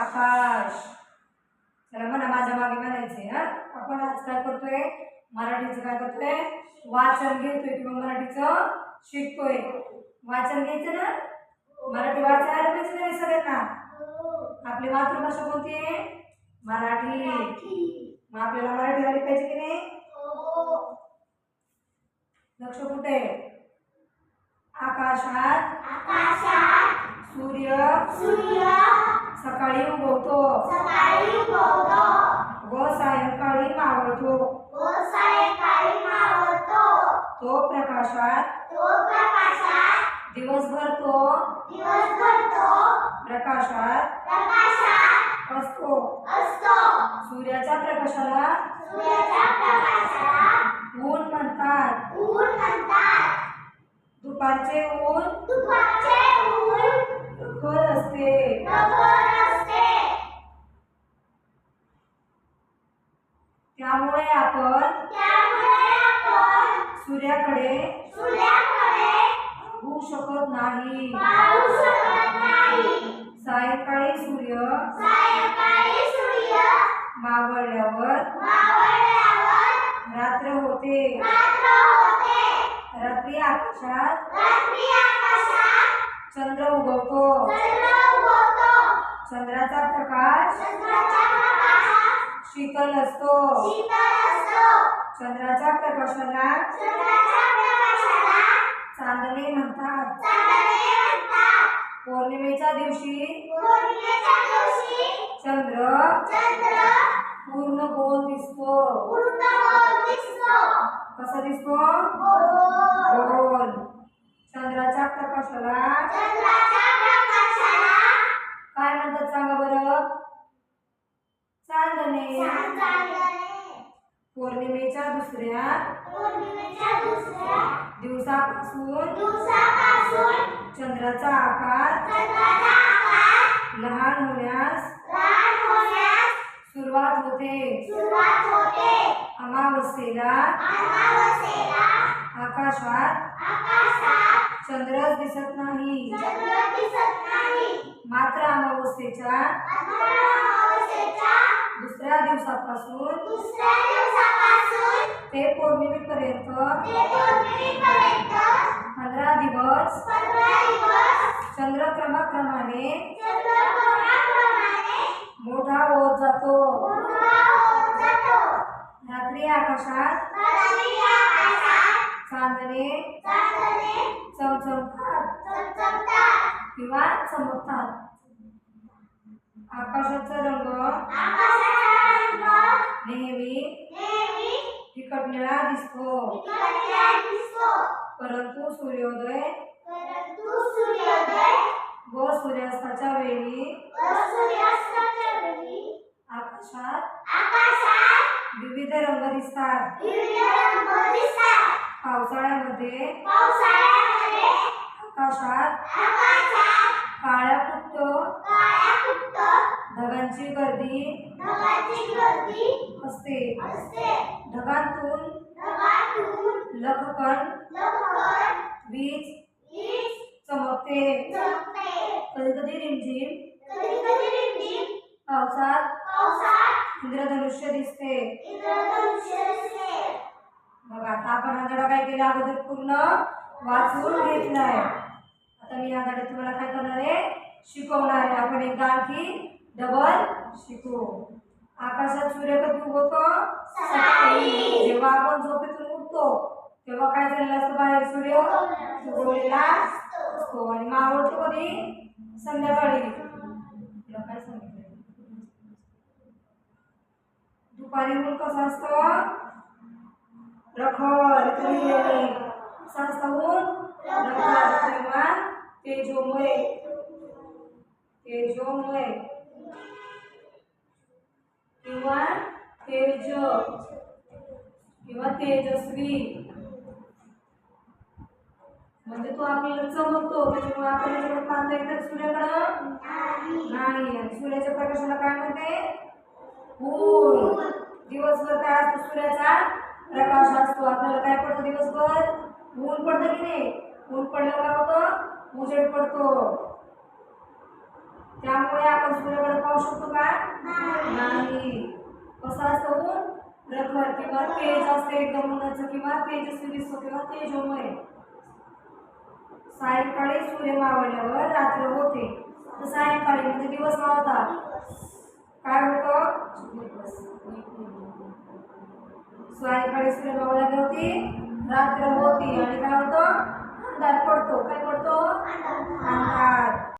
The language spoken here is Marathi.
आकाश. चला म्हणा माझ्या मागे म्हणायचे. आपण आज काय करतोय, मराठीचं काय करतोय, वाचन घेतोय किंवा मराठीचं शिकतोय. वाचन घ्यायचं ना, मराठी वाचायला पाहिजे नाही सगळ्यांना. आपली मातृभाषा कोणती आहे, मराठी. मग आपल्याला मराठी आली पाहिजे की नाही. लक्ष कुठे, आकाशात सूर्य सकाळी उगवतो व सायंकाळी मावळतो. तो प्रकाशात दिवसभर तो प्रकाशात असतो. सूर्याच्या प्रकाशाला ऊन म्हणतात. दुपारचे ऊन प्रखर असते. त्यामुळे आपण सूर्याकडे होऊ शकत नाही. सायंकाळी सूर्य मावळल्यावर रात्र होते. रात्री आकाशात चंद्र उगवतो. चंद्राचा प्रकाश शीतल असतो. चंद्राच्या प्रकाशाला चांदणे म्हणतात. पौर्णिमेच्या दिवशी चंद्र पूर्ण गोल दिसतो. कसा दिसतो, गोल. चंद्राच्या प्रकाशाला काय म्हणतात सांगा बरं, चांदणे. पौर्णिमेच्या दुसऱ्या दिवसापासून चंद्राचा आकार लहान होण्यास सुरुवात होते. अमावस्येला आकाशात चंद्रच दिसत नाही. मात्र अमावस्येच्या दुसऱ्या दिवसापासून ते पौर्णिमेपर्यंत 15 दिवस चंद्र क्रमाक्रमाने मोठा होत जातो. रात्री आकाशात चांदणे चमचमतात किंवा चमकतात. आकाशाचा रंग नेहमी फिकट निळा दिसतो. परंतु सूर्योदय व सूर्यास्ताच्या वेळी आकाशात विविध रंग दिसतात. पावसाळ्यामध्ये आकाशात काळ्या कुट्ट ढगांची गर्दी असते. ढगांतून लखकन वीज चमकते. कधी कधी रिमझिम पावसात इंद्रधनुष्य दिसते. बघा आता आपण हा धडा काय केला, अगोदर पूर्ण वाचून घेतलाय. आता मी या धड्यात तुम्हाला काय करणार आहे, शिकवणार आहे. आपण एकदा आणखी डबल शिकू. आकाशात सूर्य कधी उगवतो, सकाळी. जेव्हा आपण झोपेतून उठतो तेव्हा काय झालेलं असतं, बाहेर सूर्य उगवलेला असतो. आणि मावळतो कधी, संध्याकाळी. तुला काय सांगितलं, दुपारी ऊन कसं असतं, प्रखर. कसं असतं ऊन, प्रखर किंवा तेजोमय. किंवा तेज किंवा तेजस्वी. म्हणजे तो आपल्याला चमकतो. त्याच्यामुळे आपल्याला जेव्हा पाहता येतं सूर्याकडं नाही. आणि सूर्याच्या प्रकाशाला काय म्हणते, ऊन. दिवसभर काय असतो, सूर्याचा प्रकाश असतो. आपल्याला काय पडतं दिवसभर, ऊन पडतं की नाही. ऊन पडल्यावर काय होतं, उजेड पडतो. त्यामुळे आपण सूर्याकडे पाहू शकतो का? नाही. कसं असतं ऊन? प्रखर किंवा तेज असते, एकदम उन्हाचं किंवा तेजस्वी दिसतो किंवा तेजोमय. सायंकाळी सूर्य मावळल्यावर रात्र होते. तर सायंकाळी म्हणजे दिवस मावळतात. काय होतं? सायंकाळी सूर्य मावळल्यावर होती रात्र होती आणि काय होतं? अंधार पडतो. काय पडतो? अंधार.